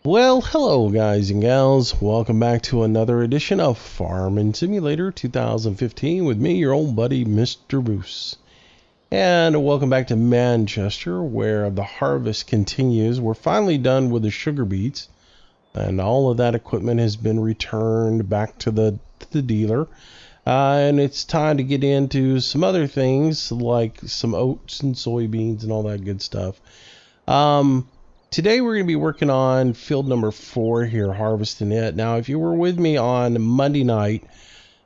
Well, hello guys and gals. Welcome back to another edition of Farming Simulator 2015 with me, your old buddy, Mr. Bruce. And welcome back to Manchester, where the harvest continues. We're finally done with the sugar beets, and all of that equipment has been returned back to the dealer. And it's time to get into some other things like some oats and soybeans and all that good stuff. Today we're going to be working on field number 4 here, harvesting it. Now, if you were with me on Monday night,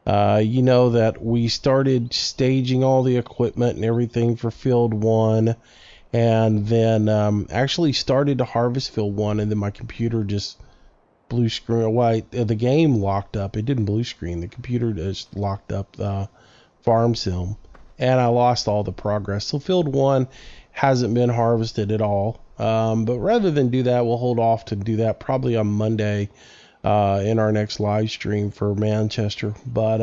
you know that we started staging all the equipment and everything for field 1, and then actually started to harvest field 1, and then my computer just blue screen. The game locked up. It didn't blue screen. The computer just locked up Farm Sim, and I lost all the progress. So field 1 hasn't been harvested at all. But rather than do that, we'll hold off to do that probably on Monday in our next live stream for Manchester. But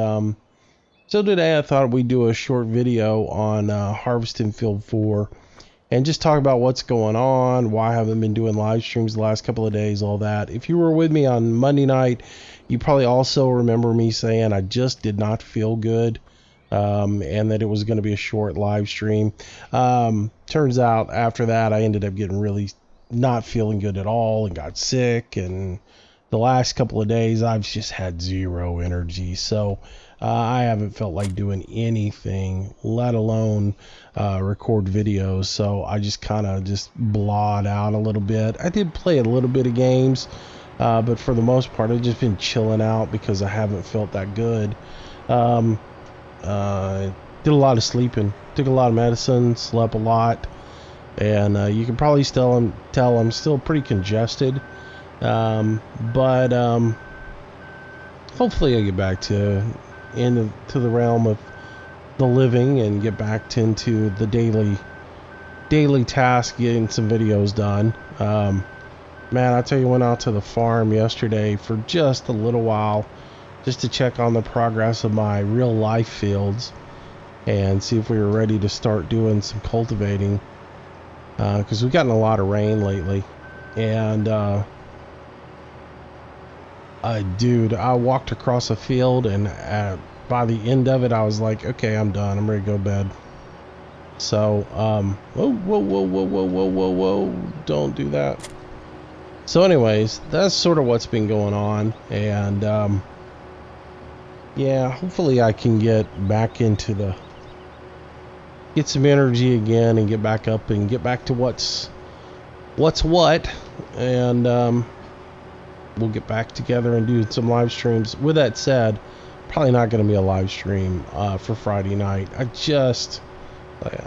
so today I thought we'd do a short video on harvesting field 4 and just talk about what's going on, why I haven't been doing live streams the last couple of days, all that. If you were with me on Monday night, you probably also remember me saying I just did not feel good. And that it was going to be a short live stream. Turns out after that, I ended up getting really not feeling good at all and got sick. And the last couple of days, I've just had zero energy. So I haven't felt like doing anything, let alone record videos. So I just kind of just blawed out a little bit. I did play a little bit of games, but for the most part, I've just been chilling out because I haven't felt that good. Did a lot of sleeping, took a lot of medicine, slept a lot, and you can probably tell I'm still pretty congested, but hopefully I get back to the realm of the living and get back into the daily task, getting some videos done. Man, I tell you, went out to the farm yesterday for just a little while, just to check on the progress of my real life fields and see if we were ready to start doing some cultivating, because we've gotten a lot of rain lately. And dude, I walked across a field, and by the end of it I was like, okay, I'm done, I'm ready to go to bed. So whoa, don't do that. So anyways, that's sort of what's been going on, and yeah, hopefully I can get back into get some energy again and get back up and get back to what's what, and we'll get back together and do some live streams. With that said, probably not going to be a live stream for Friday night.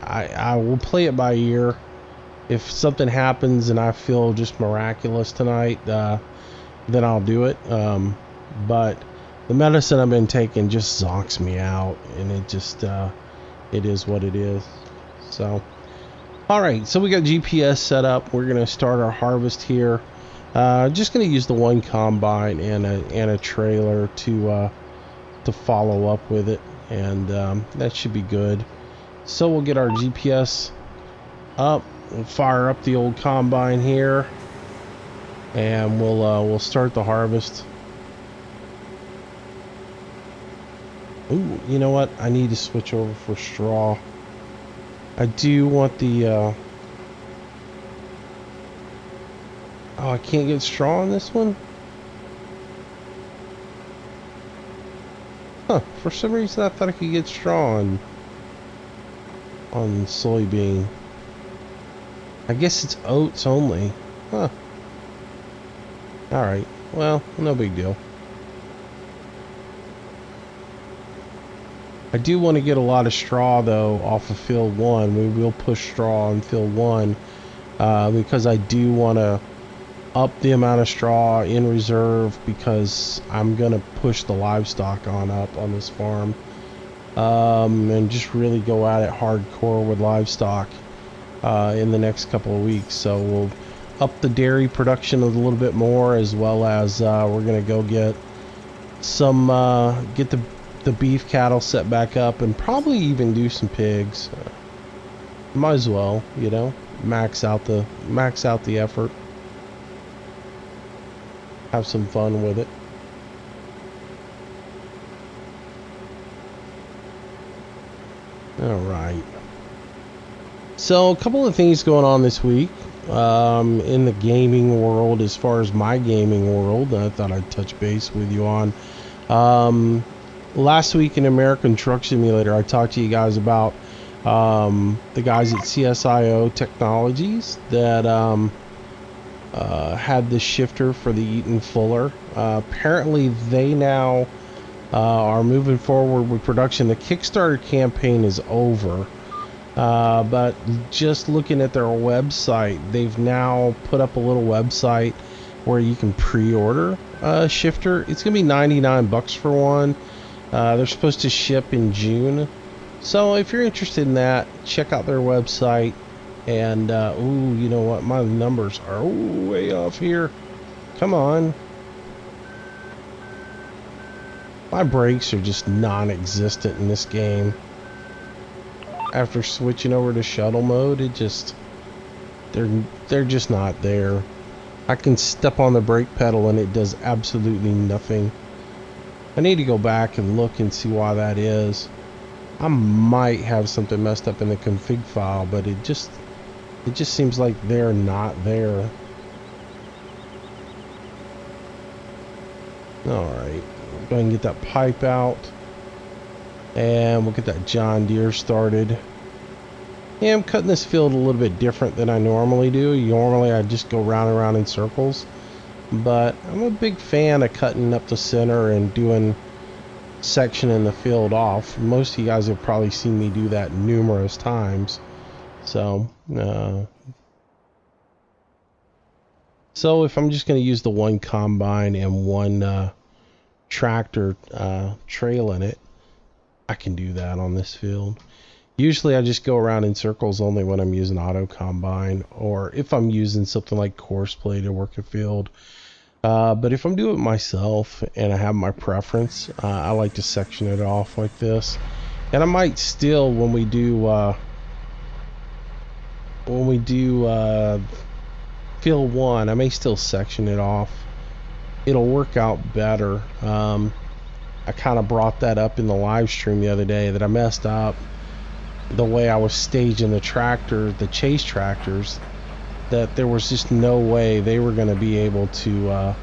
I will play it by ear. If something happens and I feel just miraculous tonight, then I'll do it. But the medicine I've been taking just zonks me out, and it just it is what it is. So alright, so we got GPS set up. We're gonna start our harvest here. Just gonna use the one combine and a trailer to follow up with it, and that should be good. So we'll get our GPS up, we'll fire up the old combine here, and we'll start the harvest. Ooh, you know what? I need to switch over for straw. I do want the oh, I can't get straw on this one? Huh, for some reason I thought I could get straw on soybean. I guess it's oats only. Huh. Alright, well, no big deal. I do want to get a lot of straw though off of field 1. We will push straw on field 1 because I do want to up the amount of straw in reserve, because I'm gonna push the livestock on up on this farm, and just really go at it hardcore with livestock in the next couple of weeks. So we'll up the dairy production a little bit more, as well as we're gonna go get some get the beef cattle set back up, and probably even do some pigs. Might as well, you know, max out the effort. have some fun with it. All right. So a couple of things going on this week in the gaming world, as far as my gaming world, I thought I'd touch base with you on. Last week in American Truck Simulator, I talked to you guys about the guys at CSIO Technologies that had the shifter for the Eaton Fuller. Apparently they now are moving forward with production. The Kickstarter campaign is over, but just looking at their website, they've now put up a little website where you can pre-order a shifter. It's gonna be 99 bucks for one. They're supposed to ship in June, so if you're interested in that, check out their website. And ooh, you know what, my numbers are way off here. Come on. My brakes are just non-existent in this game. After switching over to shuttle mode, it just they're just not there. I can step on the brake pedal and it does absolutely nothing. I need to go back and look and see why that is. I might have something messed up in the config file, but it just seems like they're not there. Alright, go ahead and get that pipe out. And we'll get that John Deere started. Yeah, I'm cutting this field a little bit different than I normally do. Normally I just go round and round in circles. But I'm a big fan of cutting up the center and doing sectioning the field off. Most of you guys have probably seen me do that numerous times. So if I'm just going to use the one combine and one tractor trailing it, I can do that on this field. Usually I just go around in circles only when I'm using auto combine, or if I'm using something like Courseplay to work a field. But if I'm doing it myself and I have my preference, I like to section it off like this. And I might still, when we do field one, I may still section it off. It'll work out better. I kind of brought that up in the live stream the other day, that I messed up the way I was staging the tractor, the chase tractors, that there was just no way they were going to be able to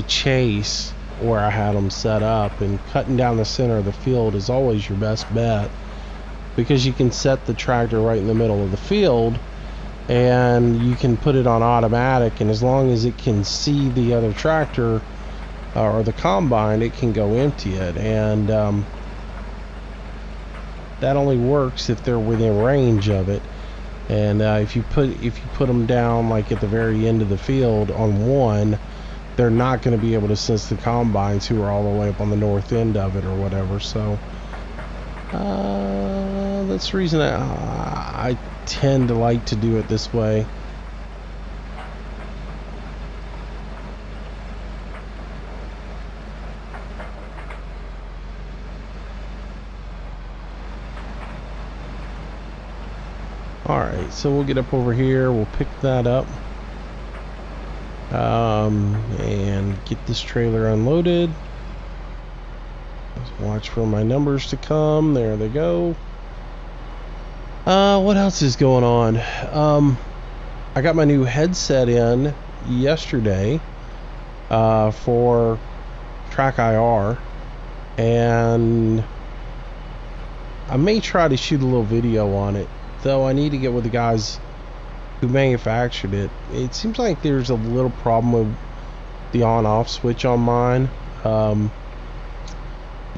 chase where I had them set up. And cutting down the center of the field is always your best bet, because you can set the tractor right in the middle of the field and you can put it on automatic, and as long as it can see the other tractor or the combine, it can go empty it. And that only works if they're within range of it. And if you put them down like at the very end of the field on one, they're not going to be able to sense the combines who are all the way up on the north end of it or whatever. So that's the reason I tend to like to do it this way. Alright, so we'll get up over here, we'll pick that up, and get this trailer unloaded. Let's watch for my numbers to come. There they go. What else is going on? I got my new headset in yesterday for Track IR, and I may try to shoot a little video on it, though I need to get with the guys who manufactured it. It seems like there's a little problem with the on-off switch on mine,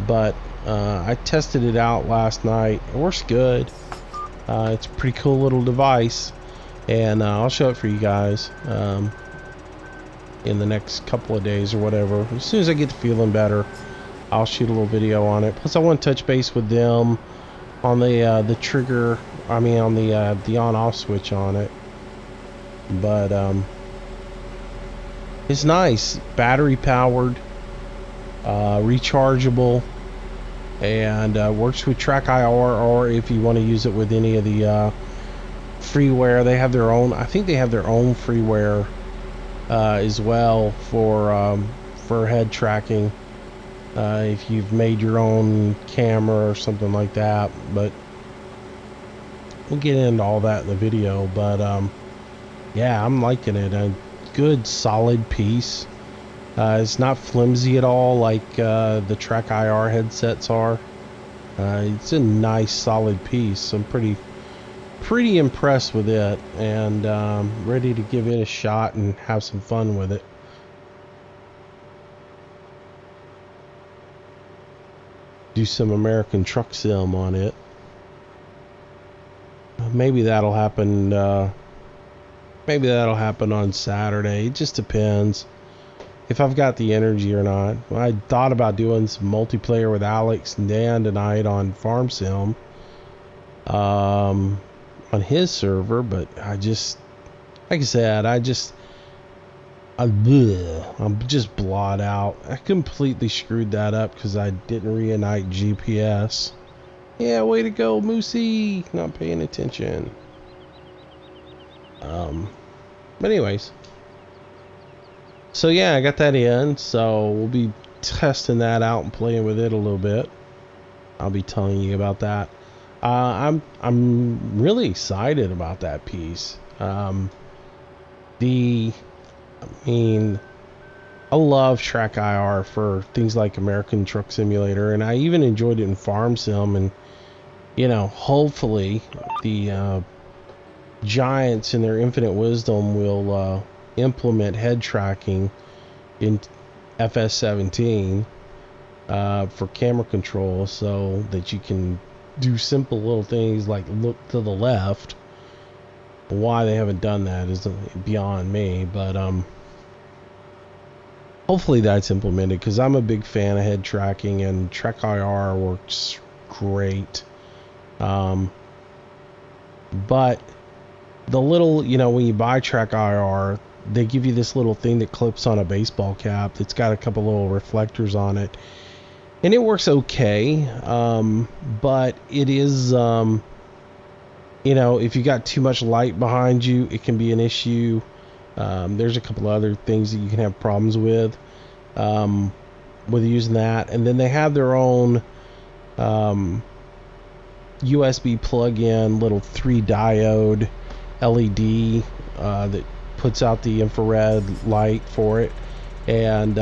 but I tested it out last night. It works good. It's a pretty cool little device, and I'll show it for you guys in the next couple of days or whatever. As soon as I get to feeling better, I'll shoot a little video on it. Plus I want to touch base with them on the trigger, I mean on the on-off switch on it. But it's nice, battery powered, rechargeable, and works with Track IR, or if you want to use it with any of the freeware. They have their own, I think they have their own freeware as well for head tracking. If you've made your own camera or something like that, but we'll get into all that in the video. But yeah, I'm liking it. A good solid piece. It's not flimsy at all like the Trek IR headsets are. It's a nice solid piece. I'm pretty impressed with it, and ready to give it a shot and have some fun with it. Do some American Truck Sim on it. Maybe that'll happen. Maybe that'll happen on Saturday. It just depends if I've got the energy or not. I thought about doing some multiplayer with Alex and Dan tonight on Farm Sim, on his server, but I just, like I said, I'm just blot out. I completely screwed that up because I didn't reunite GPS. Yeah, way to go, Moosey. Not paying attention. But anyways. So yeah, I got that in. So we'll be testing that out and playing with it a little bit. I'll be telling you about that. I'm really excited about that piece. I love Track IR for things like American Truck Simulator, and I even enjoyed it in Farm Sim. And you know, hopefully the giants in their infinite wisdom will implement head tracking in FS17 for camera control, so that you can do simple little things like look to the left. Why they haven't done that is beyond me, but hopefully that's implemented, because I'm a big fan of head tracking, and Trek IR works great. But the little, you know, when you buy Trek IR, they give you this little thing that clips on a baseball cap that's got a couple little reflectors on it, and it works okay. But it is, you know, if you got too much light behind you, it can be an issue. There's a couple other things that you can have problems with using that. And then they have their own USB plug-in little 3 diode LED that puts out the infrared light for it, and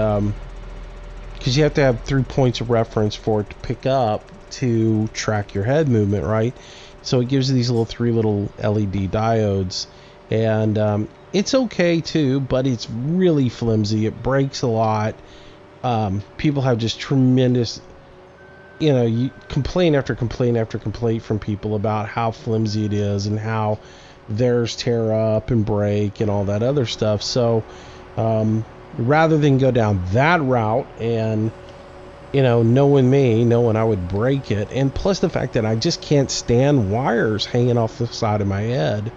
because you have to have 3 points of reference for it to pick up to track your head movement, right? So it gives you these three little LED diodes, and it's okay too, but it's really flimsy. It breaks a lot. People have just tremendous, you know, complaint after complaint after complaint from people about how flimsy it is and how theirs tear up and break and all that other stuff. So rather than go down that route and, you know, knowing I would break it, and plus the fact that I just can't stand wires hanging off the side of my head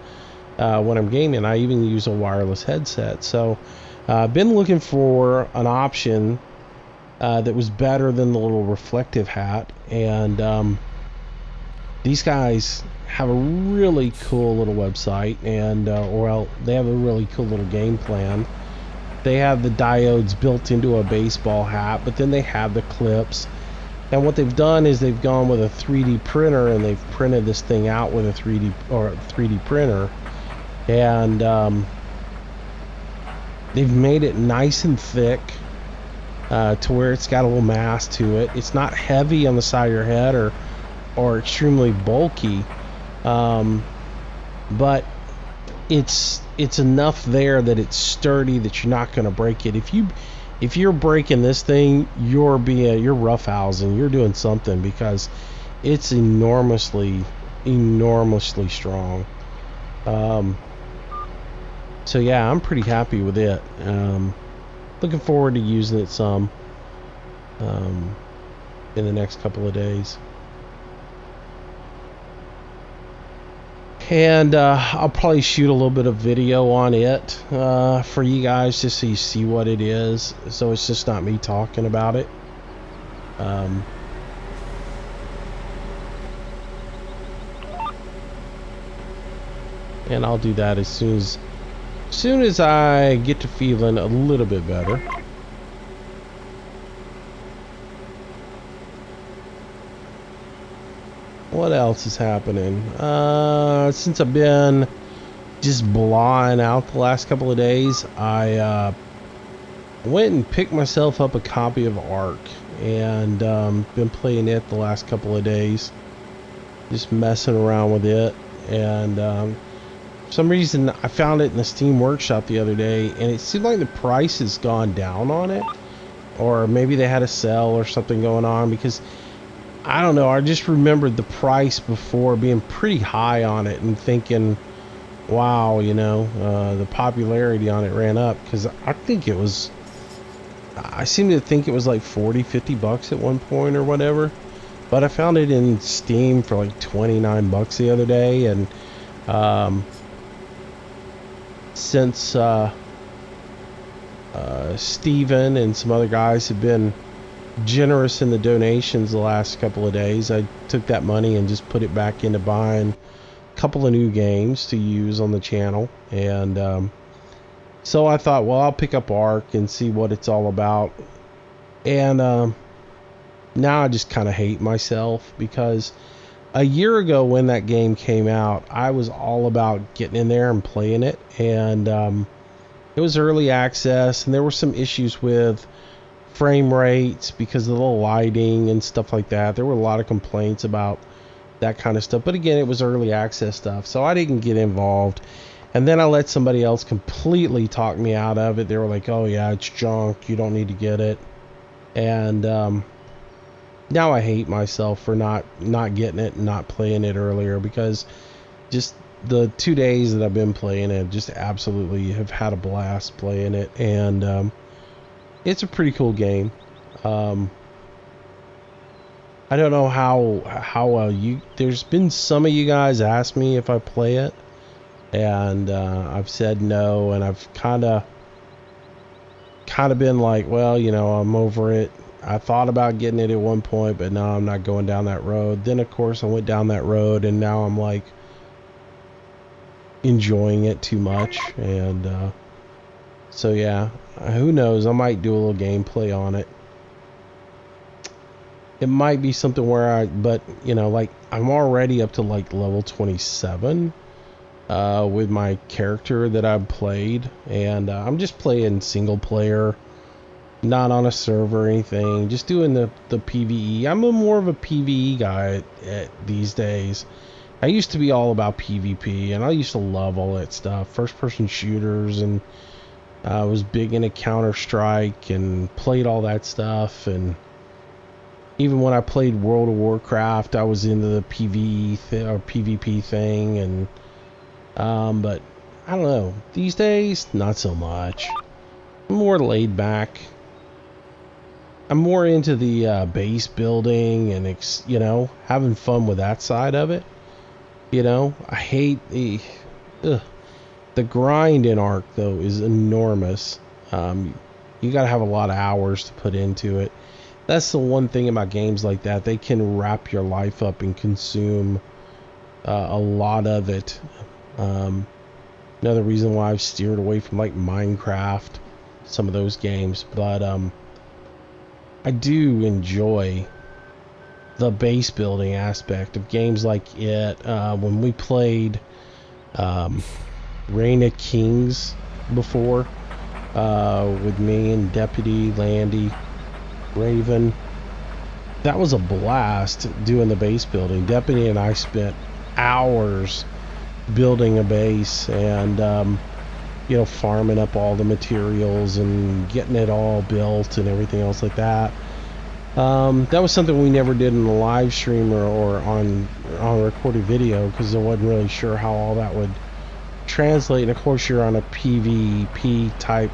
when I'm gaming. I even use a wireless headset. So I've been looking for an option that was better than the little reflective hat, and these guys have a really cool little website, and they have a really cool little game plan. They have the diodes built into a baseball hat, but then they have the clips, and what they've done is they've gone with a 3D printer, and they've printed this thing out with a 3D printer, and they've made it nice and thick, to where it's got a little mass to it. It's not heavy on the side of your head or extremely bulky, but it's enough there that it's sturdy, that you're not going to break it. If you're breaking this thing, you're roughhousing, you're doing something, because it's enormously strong. So yeah, I'm pretty happy with it. Looking forward to using it some in the next couple of days. And I'll probably shoot a little bit of video on it for you guys, just so you see what it is, so it's just not me talking about it. And I'll do that as soon soon as I get to feeling a little bit better. What else is happening? Since I've been just blawing out the last couple of days, I went and picked myself up a copy of Ark, and been playing it the last couple of days, just messing around with it. And for some reason I found it in the Steam Workshop the other day, and it seemed like the price has gone down on it, or maybe they had a sale or something going on, because I don't know, I just remembered the price before being pretty high on it and thinking, wow, you know, the popularity on it ran up, because I seem to think it was like 40-50 bucks at one point or whatever, but I found it in Steam for like 29 bucks the other day. And since Steven and some other guys have been generous in the donations the last couple of days, I took that money and just put it back into buying a couple of new games to use on the channel. And so I thought, well, I'll pick up Ark and see what it's all about. And now I just kind of hate myself, because a year ago when that game came out, I was all about getting in there and playing it. And it was early access, and there were some issues with frame rates because of the lighting and stuff like that. There were a lot of complaints about that kind of stuff, but again, it was early access stuff, so I didn't get involved. And then I let somebody else completely talk me out of it. They were like, oh yeah, it's junk, you don't need to get it. And now I hate myself for not getting it and not playing it earlier, because just the 2 days that I've been playing it, just absolutely have had a blast playing it. And it's a pretty cool game. I don't know how well there's been some of you guys ask me if I play it, and I've said no, and I've kind of been like, well, you know, I'm over it. I thought about getting it at one point, but no, I'm not going down that road. Then of course I went down that road, and now I'm like enjoying it too much. And so yeah, who knows, I might do a little gameplay on it. It might be something where but you know, like, I'm already up to like level 27 with my character that I've played, and I'm just playing single player, not on a server or anything, just doing the PvE. I'm more of a PvE guy these days. I used to be all about PvP, and I used to love all that stuff, first person shooters, and I was big into Counter-Strike and played all that stuff. And even when I played World of Warcraft, I was into the PvE or PvP thing. And but I don't know, these days not so much. I'm more laid back. I'm more into the base building and you know, having fun with that side of it. You know, I hate the grind in Ark, though, is enormous. You gotta have a lot of hours to put into it. That's the one thing about games like that, they can wrap your life up and consume a lot of it. Another reason why I've steered away from like Minecraft, some of those games. But I do enjoy the base building aspect of games like it. When we played Reign of Kings before, with me and Deputy, Landy, Raven, that was a blast doing the base building. Deputy and I spent hours building a base, and you know, farming up all the materials and getting it all built and everything else like that. That was something we never did in the live stream or on recorded video, because I wasn't really sure how all that would translate. And of course, you're on a PvP type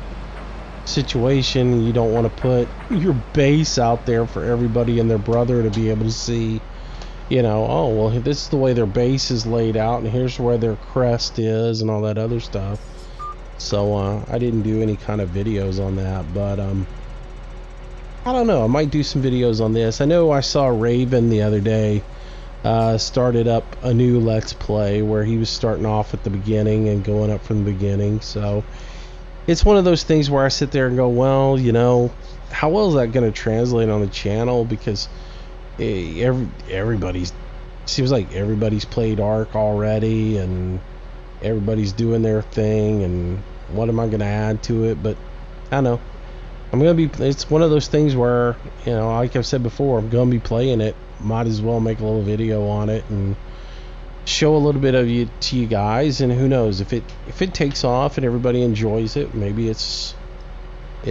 situation. You don't want to put your base out there for everybody and their brother to be able to see, you know, oh well, this is the way their base is laid out, and here's where their crest is and all that other stuff. So I didn't do any kind of videos on that, but I don't know, I might do some videos on this. I know I saw Raven the other day started up a new Let's Play where he was starting off at the beginning and going up from the beginning. So it's one of those things where I sit there and go, well, you know, how well is that going to translate on the channel? Because everybody's seems like everybody's played Ark already, and everybody's doing their thing, and what am I going to add to it? But I don't know. It's one of those things where, you know, like I've said before, I'm going to be playing it. Might as well make a little video on it and show a little bit of it to you guys, and who knows, if it takes off and everybody enjoys it, maybe it's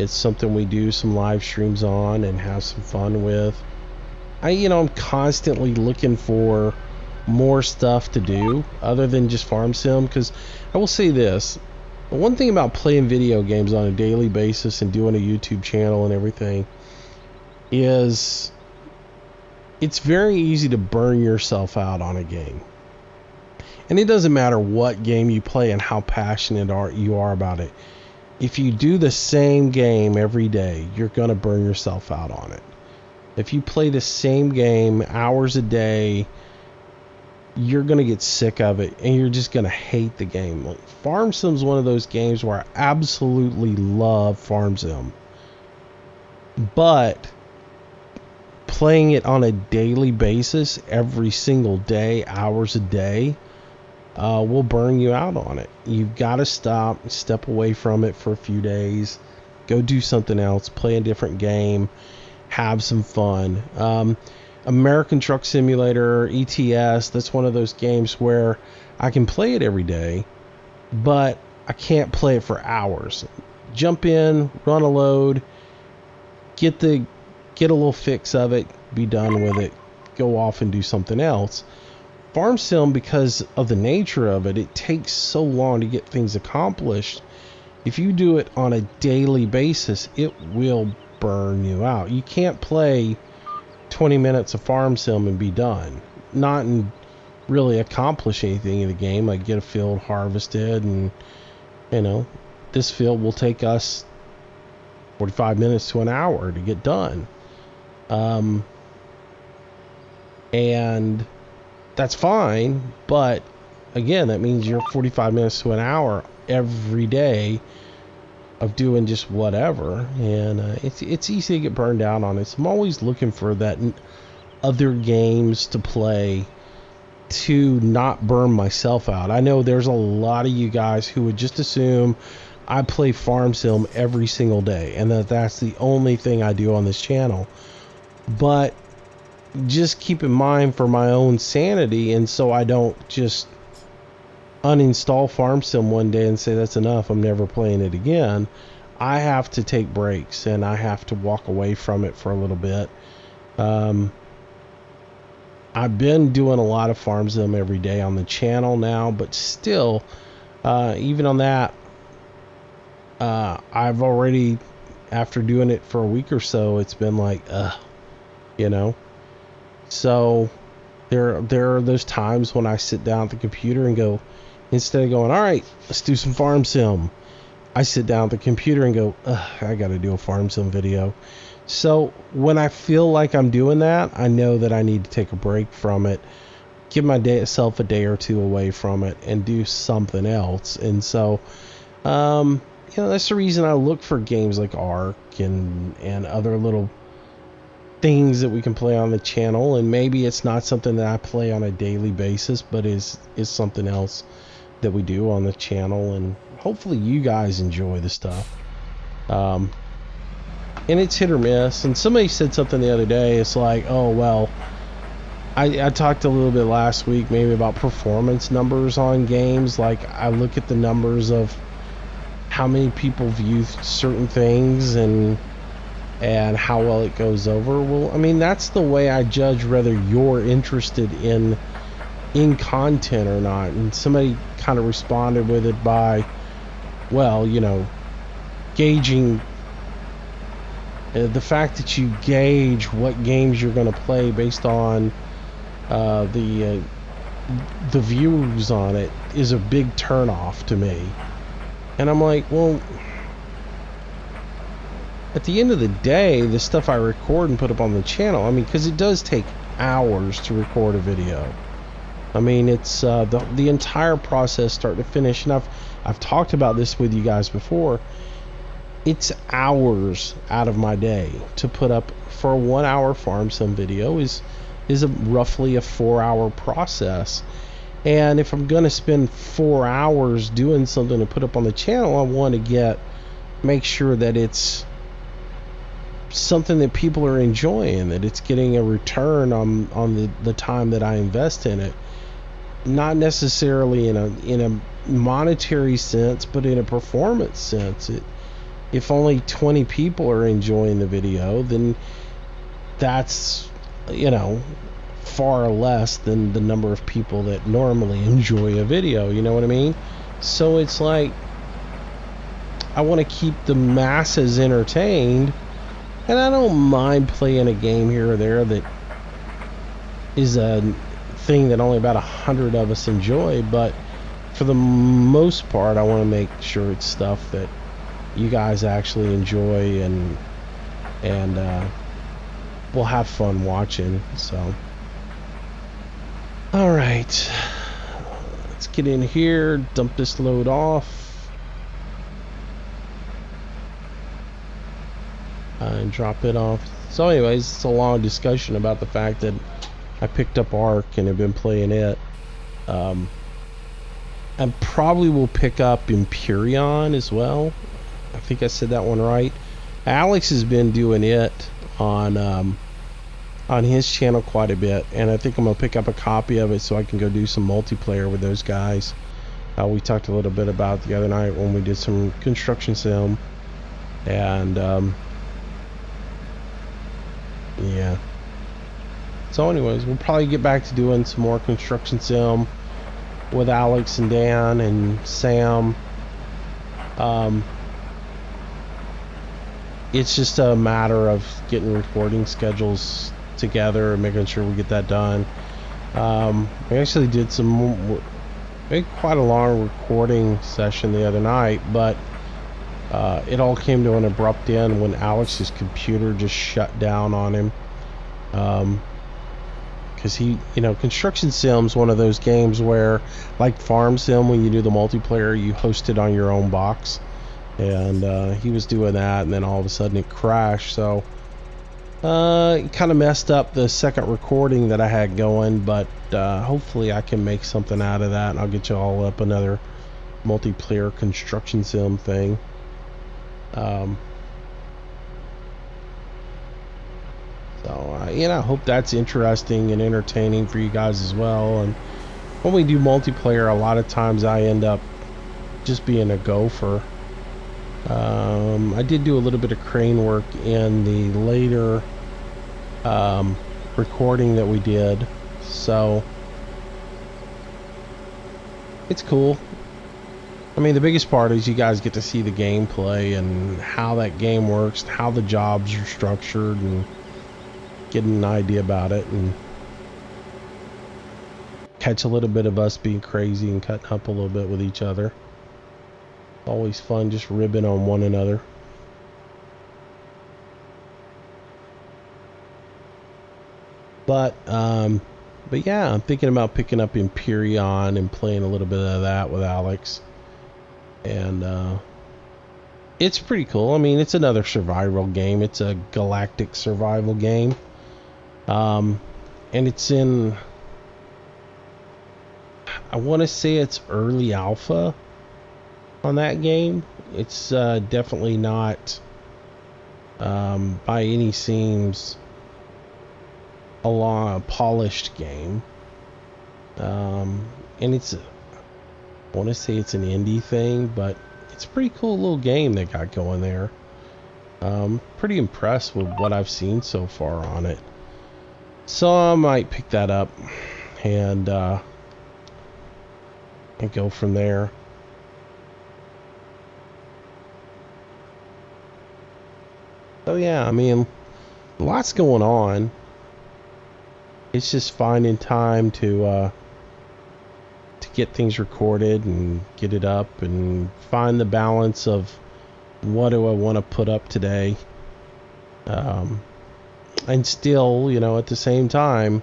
something we do some live streams on and have some fun with. I'm constantly looking for more stuff to do other than just farm sim, because I will say this: the one thing about playing video games on a daily basis and doing a YouTube channel and everything is it's very easy to burn yourself out on a game. And it doesn't matter what game you play and how passionate you are about it. If you do the same game every day, you're going to burn yourself out on it. If you play the same game hours a day, you're going to get sick of it and you're just going to hate the game. Like, Farm Sim's one of those games where I absolutely love Farm Sim. But playing it on a daily basis, every single day, hours a day, will burn you out on it. You've got to step away from it for a few days, go do something else, play a different game, have some fun. American Truck Simulator, ETS, that's one of those games where I can play it every day, but I can't play it for hours. Jump in, run a load, get a little fix of it, be done with it, go off and do something else. Farm Sim, because of the nature of it, it takes so long to get things accomplished. If you do it on a daily basis, it will burn you out. You can't play 20 minutes of Farm Sim and be done. Not and really accomplish anything in the game, like get a field harvested, and this field will take us 45 minutes to an hour to get done. And that's fine, but again, that means you're 45 minutes to an hour every day of doing just whatever, and it's easy to get burned out on it. So I'm always looking for that other games to play to not burn myself out. I know there's a lot of you guys who would just assume I play Farm Sim every single day and that's the only thing I do on this channel, but just keep in mind, for my own sanity, and so I don't just uninstall Farm Sim one day and say that's enough, I'm never playing it again, I have to take breaks and I have to walk away from it for a little bit. I've been doing a lot of Farm Sim every day on the channel now, but still, even on that, I've already, after doing it for a week or so, it's been like, So there are those times when I sit down at the computer and go, instead of going, all right, let's do some Farm Sim, I sit down at the computer and go, I got to do a Farm Sim video. So when I feel like I'm doing that, I know that I need to take a break from it, give myself a day or two away from it, and do something else. And so, that's the reason I look for games like Ark and other little things that we can play on the channel. And maybe it's not something that I play on a daily basis, but is something else that we do on the channel, and hopefully you guys enjoy the stuff. And it's hit or miss. And somebody said something the other day, it's like, oh well, I talked a little bit last week maybe about performance numbers on games. Like, I look at the numbers of how many people view certain things and how well it goes over. Well, I mean, that's the way I judge whether you're interested in content or not. And somebody kind of responded with it by, well, gauging the fact that you gauge what games you're going to play based on the views on it is a big turnoff to me. And I'm like, well, at the end of the day, the stuff I record and put up on the channel, I mean, because it does take hours to record a video. I mean, it's the entire process, start to finish. And I've talked about this with you guys before. It's hours out of my day to put up for a 1 hour farm sim video is roughly a 4-hour process. And if I'm gonna spend 4 hours doing something to put up on the channel, I want to make sure that it's something that people are enjoying, that it's getting a return on the time that I invest in it. Not necessarily in a monetary sense, but in a performance sense. If only 20 people are enjoying the video, then that's, far less than the number of people that normally enjoy a video, you know what I mean? So it's like, I want to keep the masses entertained, and I don't mind playing a game here or there that is a thing that only about 100 of us enjoy, but for the most part I want to make sure it's stuff that you guys actually enjoy and we'll have fun watching. So all right, let's get in here, dump this load off, and drop it off. So anyways, it's a long discussion about the fact that I picked up Ark and have been playing it. I probably will pick up Empyrion as well. I think I said that one right. Alex has been doing it on his channel quite a bit, and I think I'm gonna pick up a copy of it so I can go do some multiplayer with those guys. We talked a little bit about the other night when we did some construction sim, and yeah. So anyways, we'll probably get back to doing some more construction sim with Alex and Dan and Sam. It's just a matter of getting recording schedules together and making sure we get that done. We actually did quite a long recording session the other night, but it all came to an abrupt end when Alex's computer just shut down on him. Because construction sim's one of those games where, like farm sim, when you do the multiplayer, you host it on your own box, and he was doing that, and then all of a sudden it crashed. So it kind of messed up the second recording that I had going, but hopefully I can make something out of that, and I'll get you all up another multiplayer construction sim thing. I hope that's interesting and entertaining for you guys as well. And when we do multiplayer, a lot of times I end up just being a gopher. I did do a little bit of crane work in the later recording that we did, so it's cool. I mean, the biggest part is you guys get to see the gameplay and how that game works, how the jobs are structured, and get an idea about it, and catch a little bit of us being crazy and cutting up a little bit with each other. Always fun just ribbing on one another. But yeah, I'm thinking about picking up Empyrion and playing a little bit of that with Alex. And it's pretty cool. I mean, it's another survival game. It's a galactic survival game. And it's in, I want to say it's early alpha on that game. It's definitely not by any seems a polished game. And it's, I want to say it's an indie thing, but it's a pretty cool little game they got going there. Pretty impressed with what I've seen so far on it. So I might pick that up and go from there. So yeah, I mean, lots going on. It's just finding time to get things recorded and get it up, and find the balance of what do I want to put up today. and still, you know, at the same time,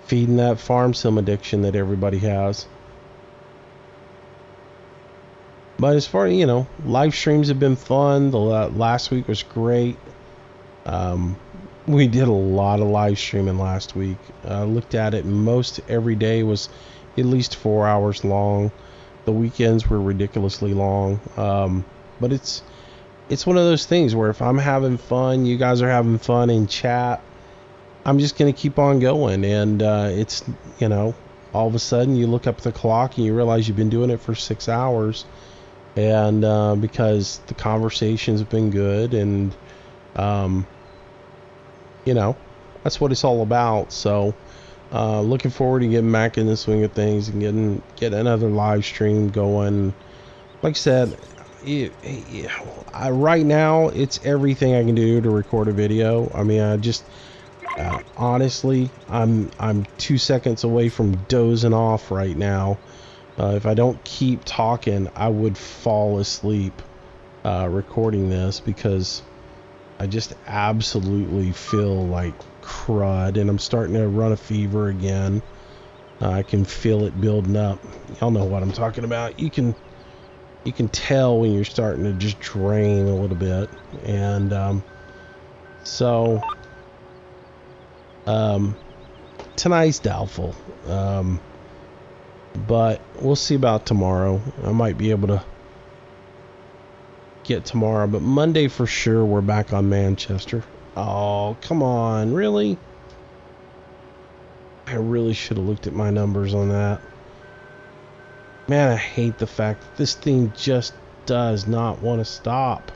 feeding that farm sim addiction that everybody has. But as far as, you know, live streams have been fun. The last week was great. We did a lot of live streaming last week. I looked at it, most every day was at least 4 hours long. The weekends were ridiculously long. But it's one of those things where if I'm having fun, you guys are having fun in chat, I'm just going to keep on going. And it's, you know, all of a sudden you look up at the clock and you realize you've been doing it for 6 hours. And because the conversations have been good, and you know, that's what it's all about. So looking forward to getting back in the swing of things and getting another live stream going. Like I said, right now it's everything I can do to record a video. I mean, I just honestly, I'm 2 seconds away from dozing off right now. If I don't keep talking, I would fall asleep recording this, because I just absolutely feel like crud, and I'm starting to run a fever again. I can feel it building up. Y'all know what I'm talking about. You can tell when you're starting to just drain a little bit, and tonight's doubtful. But we'll see about tomorrow. I might be able to get tomorrow, but Monday for sure we're back on Manchester. Oh, come on, really? I really should have looked at my numbers on that. Man, I hate the fact that this thing just does not want to stop.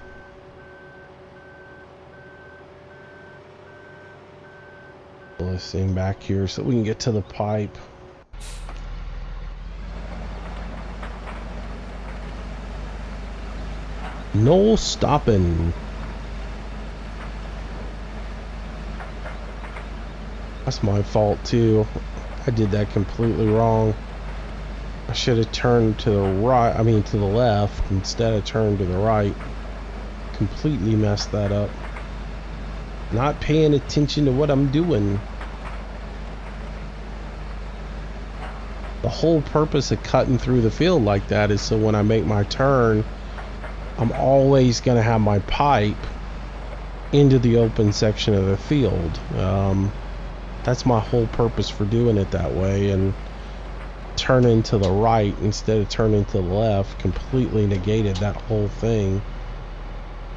Pull this thing back here so we can get to the pipe. No stopping. That's my fault too. I did that completely wrong. I should have turned to the right, to the left, instead of turned to the right. Completely messed that up. Not paying attention to what I'm doing. The whole purpose of cutting through the field like that is so when I make my turn, I'm always going to have my pipe into the open section of the field. That's my whole purpose for doing it that way, and turning to the right instead of turning to the left completely negated that whole thing.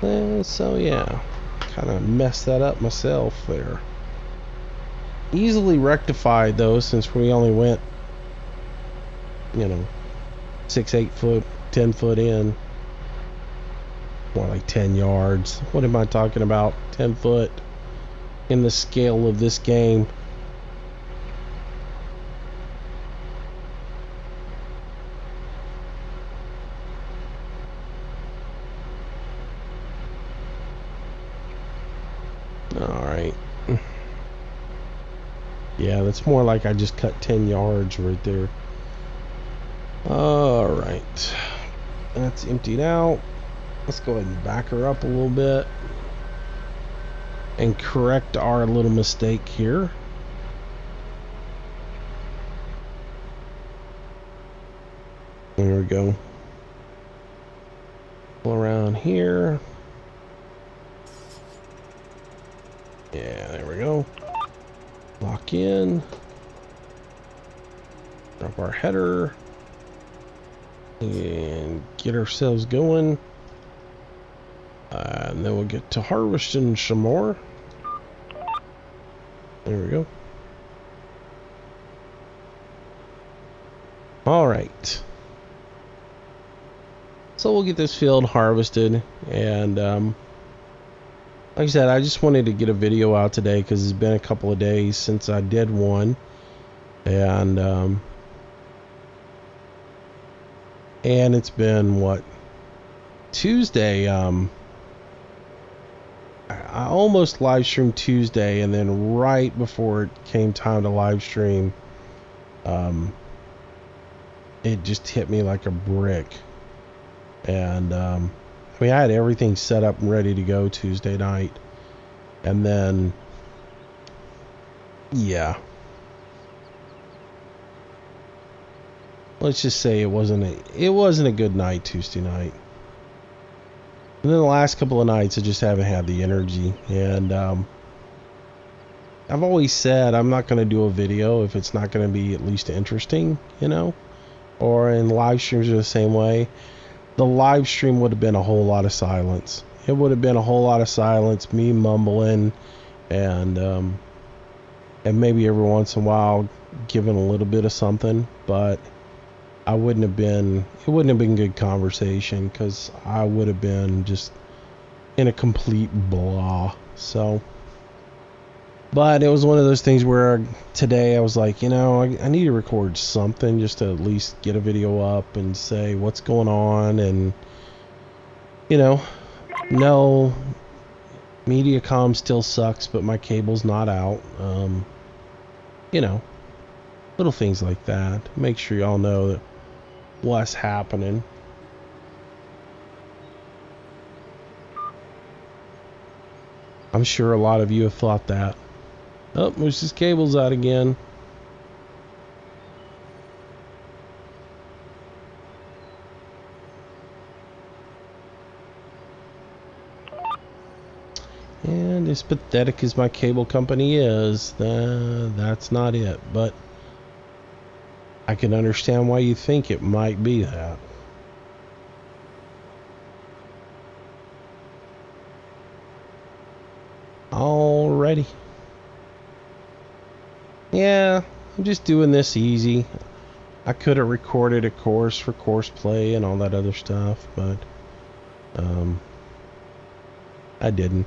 So yeah, kind of messed that up myself there. Easily rectified though, since we only went, 6, 8 foot, 10 foot in. More like 10 yards. What am I talking about? 10 foot in the scale of this game. Alright. Yeah, that's more like I just cut 10 yards right there. Alright. That's emptied out. Let's go ahead and back her up a little bit and correct our little mistake here. There we go. Pull around here. Yeah, there we go. Lock in. Drop our header. And get ourselves going. And then we'll get to harvesting some more. There we go. Alright. So we'll get this field harvested. And like I said, I just wanted to get a video out today because it's been a couple of days since I did one. And it's been, what, Tuesday. I almost live streamed Tuesday, and then right before it came time to live stream, it just hit me like a brick. And I had everything set up and ready to go Tuesday night, and then yeah. Let's just say it wasn't a good night Tuesday night. And then the last couple of nights I just haven't had the energy. And I've always said I'm not going to do a video if it's not going to be at least interesting, you know? Or in live streams are the same way. The live stream would have been a whole lot of silence. It would have been a whole lot of silence, me mumbling, and maybe every once in a while giving a little bit of something, but it wouldn't have been good conversation because I would have been just in a complete blah. So, but it was one of those things where today I was like, I need to record something just to at least get a video up and say what's going on. And no, Mediacom still sucks, but my cable's not out. Little things like that. Make sure y'all know that what's happening. I'm sure a lot of you have thought that. Oh, Moose's cable's out again. And as pathetic as my cable company is, that's not it. But I can understand why you think it might be that. Alrighty. Yeah, I'm just doing this easy. I could have recorded a course for course play and all that other stuff, but I didn't.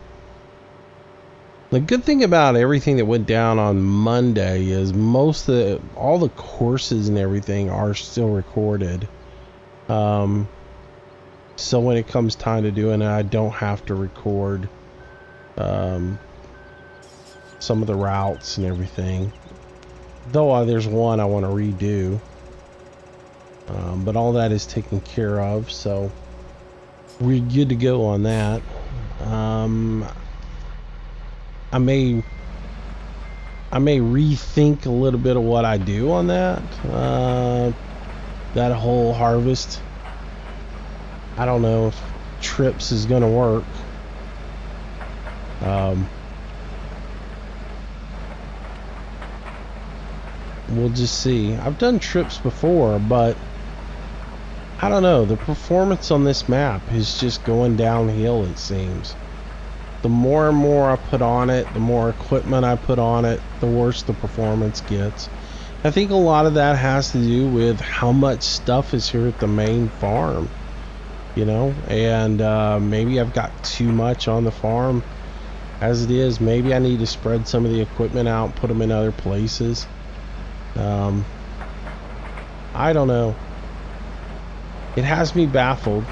The good thing about everything that went down on Monday is all the courses and everything are still recorded. So when it comes time to doing it, I don't have to record some of the routes and everything. Though there's one I want to redo. But all that is taken care of, so we're good to go on that. I may rethink a little bit of what I do on that. That whole harvest. I don't know if trips is gonna work. We'll just see. I've done trips before, but I don't know. The performance on this map is just going downhill, it seems. The more and more I put on it, the more equipment I put on it, the worse the performance gets. I think a lot of that has to do with how much stuff is here at the main farm, and maybe I've got too much on the farm as it is. Maybe I need to spread some of the equipment out and put them in other places. I don't know. It has me baffled.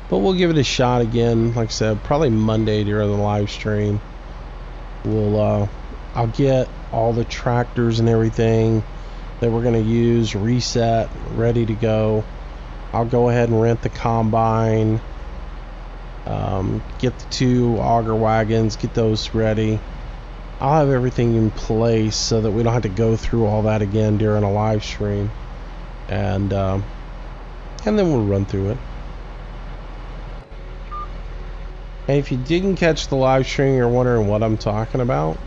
But we'll give it a shot again. Like I said, probably Monday during the live stream. I'll get all the tractors and everything that we're going to use reset, ready to go. I'll go ahead and rent the combine, get the 2 auger wagons, get those ready. I'll have everything in place so that we don't have to go through all that again during a live stream, and then we'll run through it. And if you didn't catch the live stream, you're wondering what I'm talking about,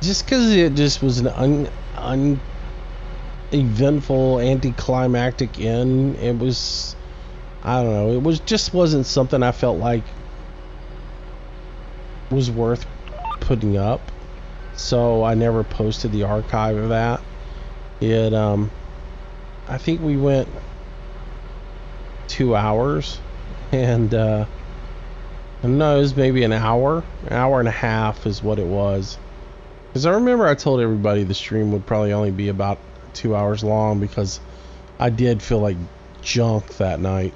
just because it just was an uneventful, anticlimactic end. It was, I don't know, wasn't something I felt like was worth putting up, so I never posted the archive of that. I think we went 2 hours, and no, it was maybe an hour and a half is what it was. Because I remember I told everybody the stream would probably only be about 2 hours long because I did feel like junk that night.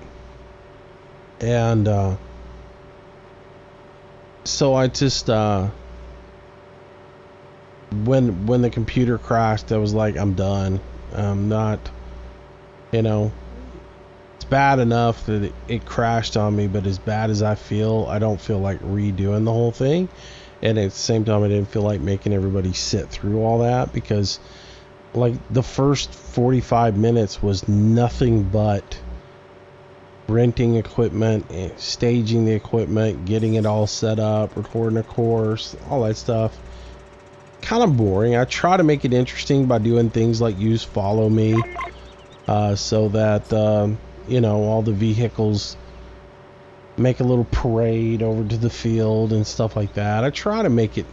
And so I just when the computer crashed, I was like, I'm done. I'm not You know, it's bad enough that it crashed on me, but as bad as I feel, I don't feel like redoing the whole thing. And at the same time, I didn't feel like making everybody sit through all that, because like the first 45 minutes was nothing but renting equipment, staging the equipment, getting it all set up, recording a course, all that stuff. Kind of boring. I try to make it interesting by doing things like use follow me, so that you know, all the vehicles make a little parade over to the field and stuff like that. I try to make it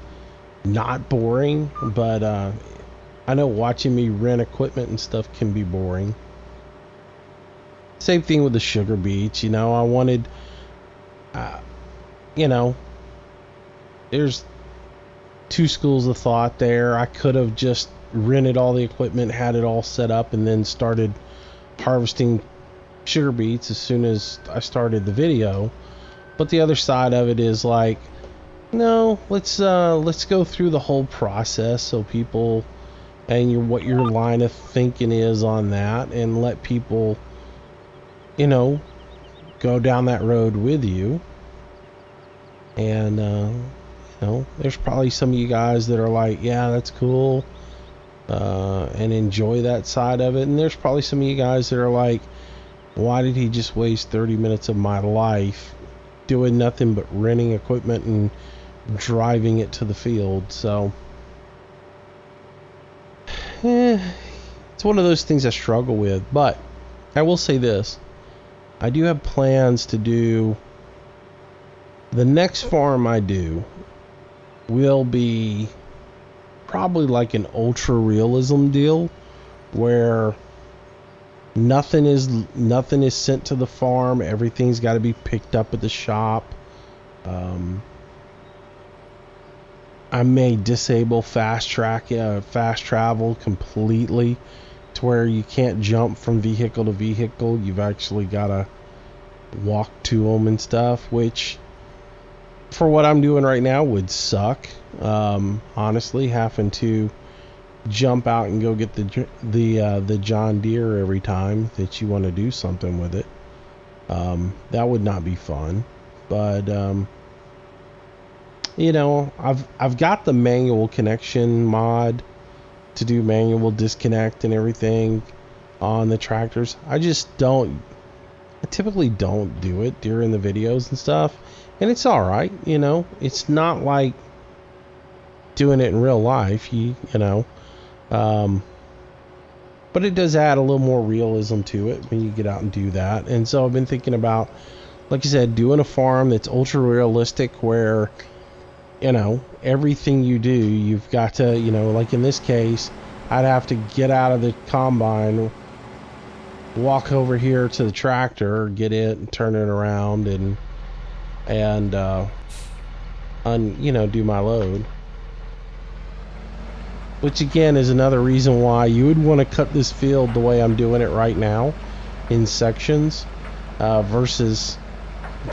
not boring, but I know watching me rent equipment and stuff can be boring. Same thing with the sugar beets. You know, I wanted, you know, there's two schools of thought there. I could have just rented all the equipment, had it all set up, and then started harvesting sugar beets as soon as I started the video. But the other side of it is like, no, let's go through the whole process so people, and what your line of thinking is on that, and let people, you know, go down that road with you. And you know, there's probably some of you guys that are like, yeah, that's cool, and enjoy that side of it. And there's probably some of you guys that are like, why did he just waste 30 minutes of my life doing nothing but renting equipment and driving it to the field? So it's one of those things I struggle with. But I will say this, I do have plans to do, the next farm I do will be probably like an ultra realism deal, where nothing is sent to the farm, everything's got to be picked up at the shop. I may disable fast travel completely, to where you can't jump from vehicle to vehicle. You've actually got to walk to them and stuff, which for what I'm doing right now would suck. Honestly, having to jump out and go get the John Deere every time that you want to do something with it, that would not be fun. But you know, I've got the manual connection mod to do manual disconnect and everything on the tractors. I typically don't do it during the videos and stuff, and it's all right. You know, it's not like doing it in real life, you know, but it does add a little more realism to it when you get out and do that. And so I've been thinking about, like I said, doing a farm that's ultra realistic, where, you know, everything you do, you've got to, you know, like in this case, I'd have to get out of the combine, walk over here to the tractor, get it and turn it around, and you know, do my load. Which again is another reason why you would want to cut this field the way I'm doing it right now, in sections, versus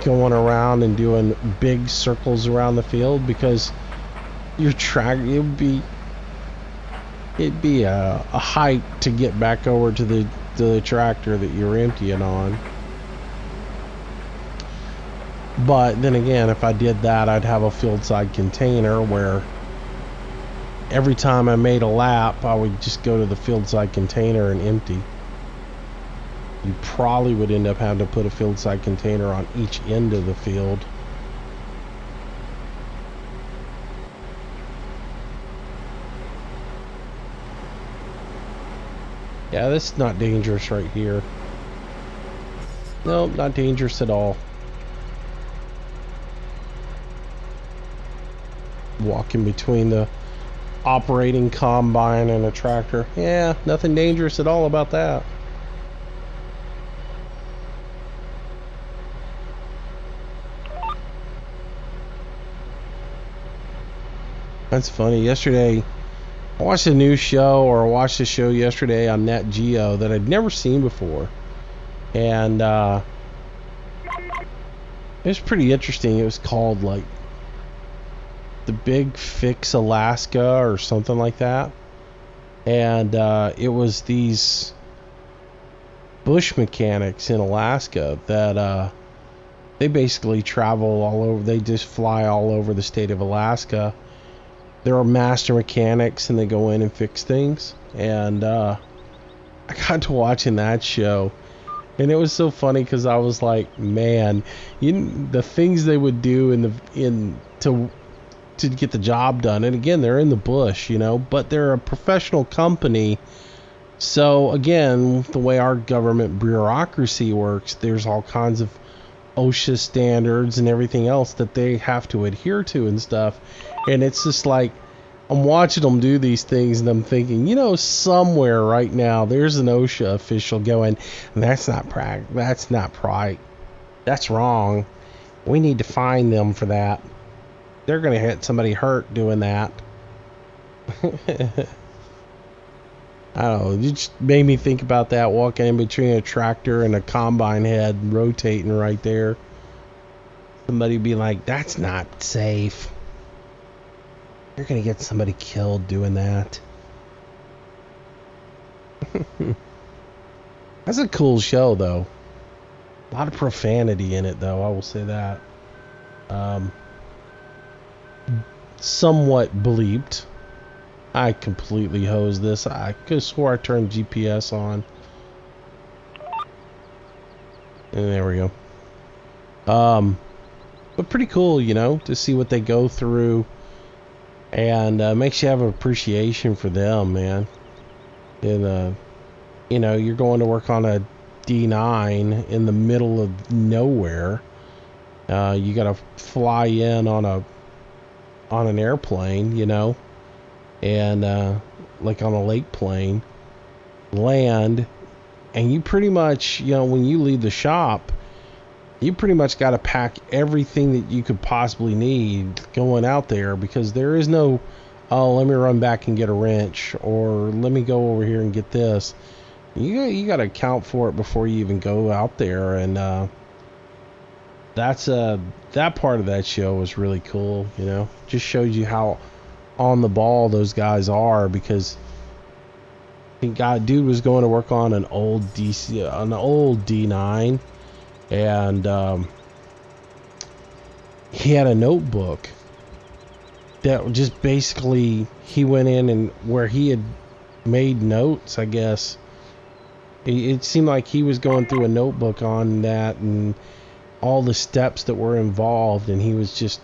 going around and doing big circles around the field, because your track, it'd be a hike to get back over to the tractor that you're emptying on. But then again, if I did that, I'd have a field side container where every time I made a lap, I would just go to the field side container and empty. You probably would end up having to put a field side container on each end of the field. Yeah, this is not dangerous right here. No, not dangerous at all. Walking between the operating combine and a tractor. Yeah, nothing dangerous at all about that. That's funny. Yesterday, I watched a new show, or I watched a show yesterday on Nat Geo that I'd never seen before. And it was pretty interesting. It was called like The Big Fix Alaska or something like that. And it was these bush mechanics in Alaska that they basically travel all over. They just fly all over the state of Alaska. They're master mechanics and they go in and fix things. And I got to watching that show. And it was so funny because I was like, man, the things they would do to get the job done. And again, they're in the bush, but they're a professional company. So again, the way our government bureaucracy works, there's all kinds of OSHA standards and everything else that they have to adhere to and stuff. And it's just like, I'm watching them do these things and I'm thinking, somewhere right now there's an OSHA official going, that's not right. That's wrong. We need to fine them for that. They're going to hit somebody hurt doing that. I don't know. You just made me think about that, walking in between a tractor and a combine head rotating right there. Somebody be like, that's not safe. You're going to get somebody killed doing that. That's a cool show, though. A lot of profanity in it, though. I will say that. Somewhat bleeped. I completely hosed this. I could have swore I turned GPS on. And there we go. But pretty cool, to see what they go through. And makes you have an appreciation for them, man. And, you're going to work on a D9 in the middle of nowhere. You got to fly in on an airplane, and like on a lake plane, land, and you pretty much, when you leave the shop, you pretty much got to pack everything that you could possibly need going out there, because there is no, oh, let me run back and get a wrench, or let me go over here and get this. You got to account for it before you even go out there, and that part of that show was really cool. Just shows you how on the ball those guys are, because dude was going to work on an old D9, and he had a notebook that just basically he went in and where he had made notes, I guess. It seemed like he was going through a notebook on that and all the steps that were involved, and he was just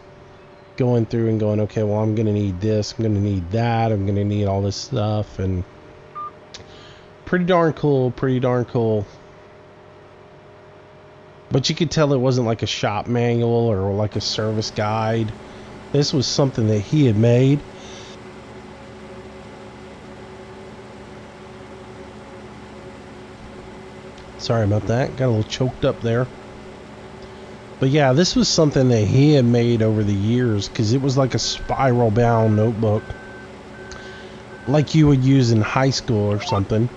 going through and going, okay, well, I'm going to need this, I'm going to need that, I'm going to need all this stuff. And pretty darn cool. But you could tell it wasn't like a shop manual or like a service guide. This was something that he had made. Sorry about that. Got a little choked up there. But yeah, this was something that he had made over the years, because it was like a spiral bound notebook, like you would use in high school or something.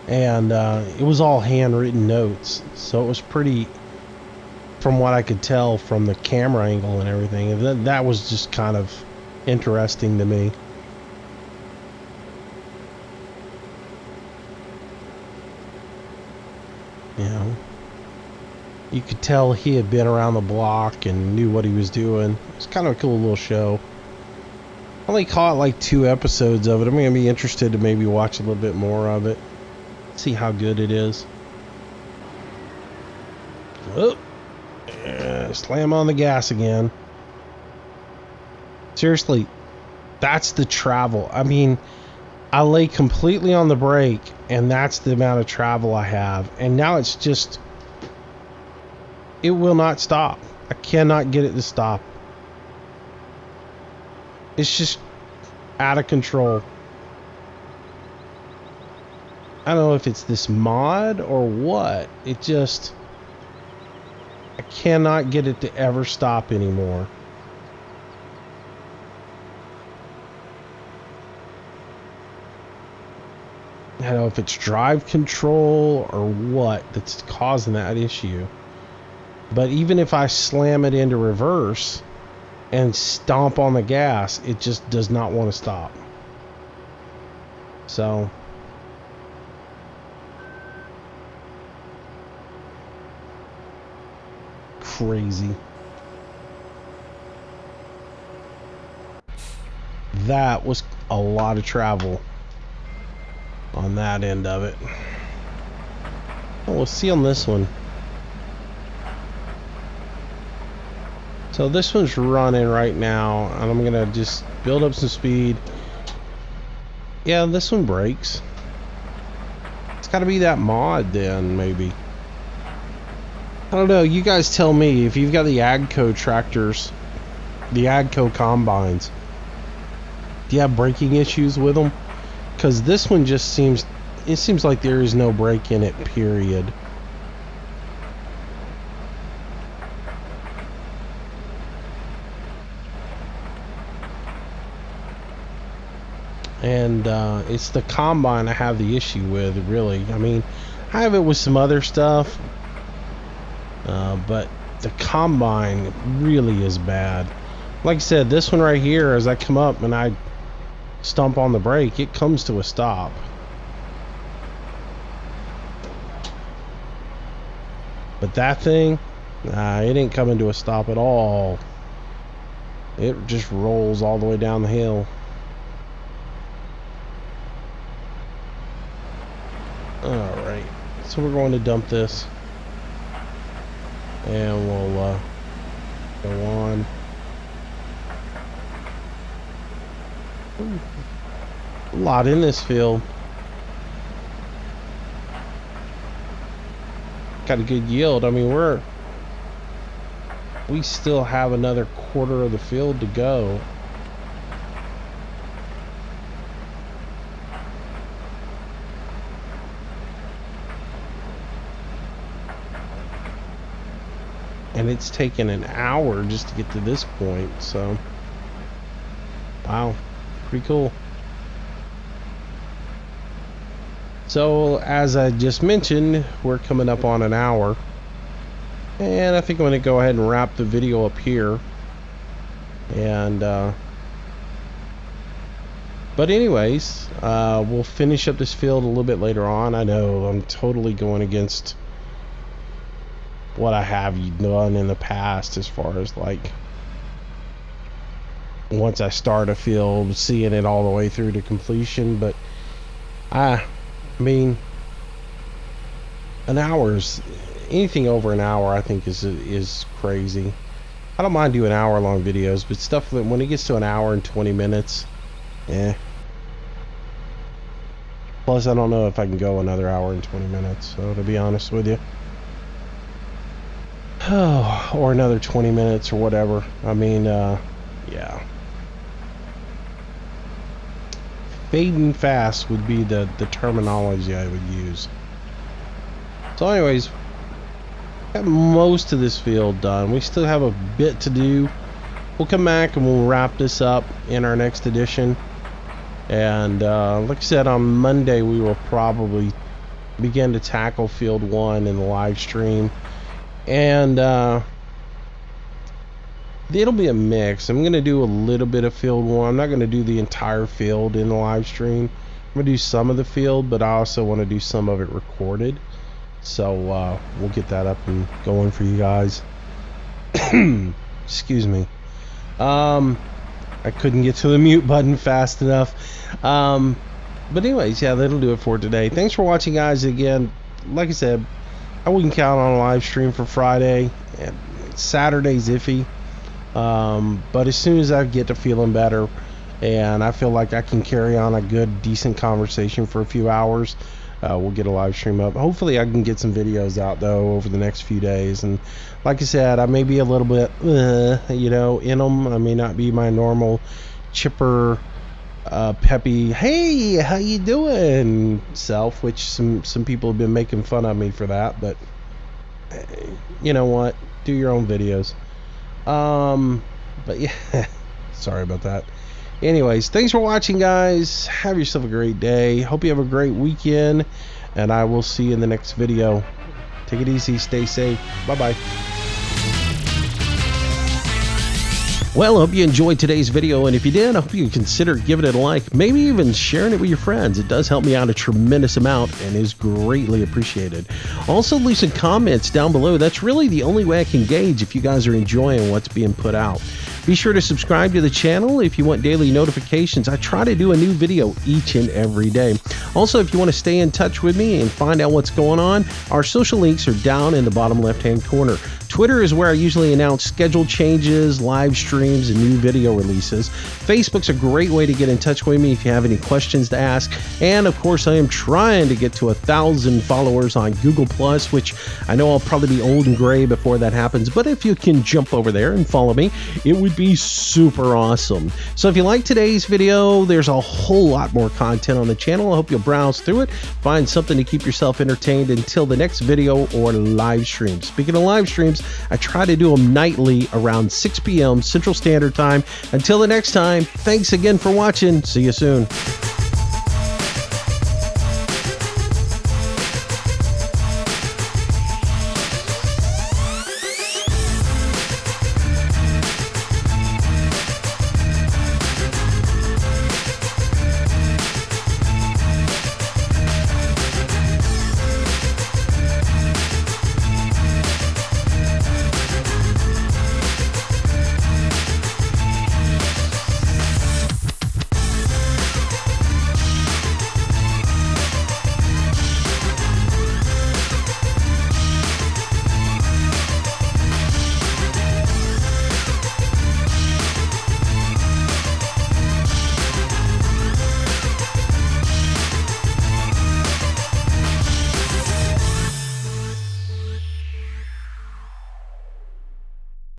And it was all handwritten notes, so it was pretty, from what I could tell from the camera angle and everything, that was just kind of interesting to me. You could tell he had been around the block and knew what he was doing. It's kind of a cool little show. I only caught like 2 episodes of it. I'm going to be interested to maybe watch a little bit more of it. See how good it is. Oh, slam on the gas again. Seriously, that's the travel. I mean, I lay completely on the brake, and that's the amount of travel I have. And now it's just, it will not stop. I cannot get it to stop. It's just out of control. I don't know if it's this mod or what. It just, I cannot get it to ever stop anymore. I don't know if it's drive control or what that's causing that issue. But even if I slam it into reverse and stomp on the gas, it just does not want to stop. So crazy. That was a lot of travel on that end of it. Oh, we'll see on this one. So this one's running right now, and I'm gonna just build up some speed. Yeah, this one breaks. It's gotta be that mod then, maybe. I don't know, you guys tell me if you've got the AGCO tractors, the AGCO combines. Do you have braking issues with them? Because this one just seems, it seems like there is no brake in it, period. And it's the combine I have the issue with, really. I mean, I have it with some other stuff, but the combine really is bad. Like I said, this one right here, as I come up and I stomp on the brake, it comes to a stop. But that thing, nah, it ain't coming to a stop at all. It just rolls all the way down the hill. Alright, so we're going to dump this. And we'll go on. Ooh, a lot in this field. Got a good yield. I mean, we still have another quarter of the field to go. And it's taken an hour just to get to this point, so wow, pretty cool. So as I just mentioned, we're coming up on an hour, and I think I'm going to go ahead and wrap the video up here. And but anyways, we'll finish up this field a little bit later on. I know I'm totally going against what I have done in the past, as far as like once I start a field, seeing it all the way through to completion. But I mean, an hour's, anything over an hour I think is crazy. I don't mind doing hour-long videos, but stuff that when it gets to an hour and 20 minutes, plus I don't know if I can go another hour and 20 minutes, so to be honest with you. Oh, or another 20 minutes or whatever. I mean, yeah. Fading fast would be the terminology I would use. So anyways, got most of this field done. We still have a bit to do. We'll come back and we'll wrap this up in our next edition. And like I said, on Monday we will probably begin to tackle field 1 in the live stream. And it'll be a mix. I'm gonna do a little bit of field 1. I'm not gonna do the entire field in the live stream. I'm gonna do some of the field, but I also want to do some of it recorded. So we'll get that up and going for you guys. Excuse me. I couldn't get to the mute button fast enough. But anyways, yeah, that'll do it for today. Thanks for watching, guys. Again, like I said, I wouldn't count on a live stream for Friday. Saturday's iffy. But as soon as I get to feeling better and I feel like I can carry on a good, decent conversation for a few hours, we'll get a live stream up. Hopefully I can get some videos out, though, over the next few days. And like I said, I may be a little bit, you know, in them. I may not be my normal chipper, peppy, hey, how you doing self, which some people have been making fun of me for that. But you know what? Do your own videos. But yeah, sorry about that. Anyways, thanks for watching, guys. Have yourself a great day. Hope you have a great weekend, and I will see you in the next video. Take it easy, stay safe. Bye bye. Well, I hope you enjoyed today's video, and if you did, I hope you consider giving it a like, maybe even sharing it with your friends. It does help me out a tremendous amount and is greatly appreciated. Also, leave some comments down below. That's really the only way I can gauge if you guys are enjoying what's being put out. Be sure to subscribe to the channel if you want daily notifications. I try to do a new video each and every day. Also, if you want to stay in touch with me and find out what's going on, our social links are down in the bottom left-hand corner. Twitter is where I usually announce schedule changes, live streams, and new video releases. Facebook's a great way to get in touch with me if you have any questions to ask. And of course, I am trying to get to 1,000 followers on Google+, which I know I'll probably be old and gray before that happens. But if you can jump over there and follow me, it would be super awesome. So if you like today's video, there's a whole lot more content on the channel. I hope you'll browse through it, find something to keep yourself entertained until the next video or live stream. Speaking of live streams, I try to do them nightly around 6 p.m. Central Standard Time. Until the next time, thanks again for watching. See you soon.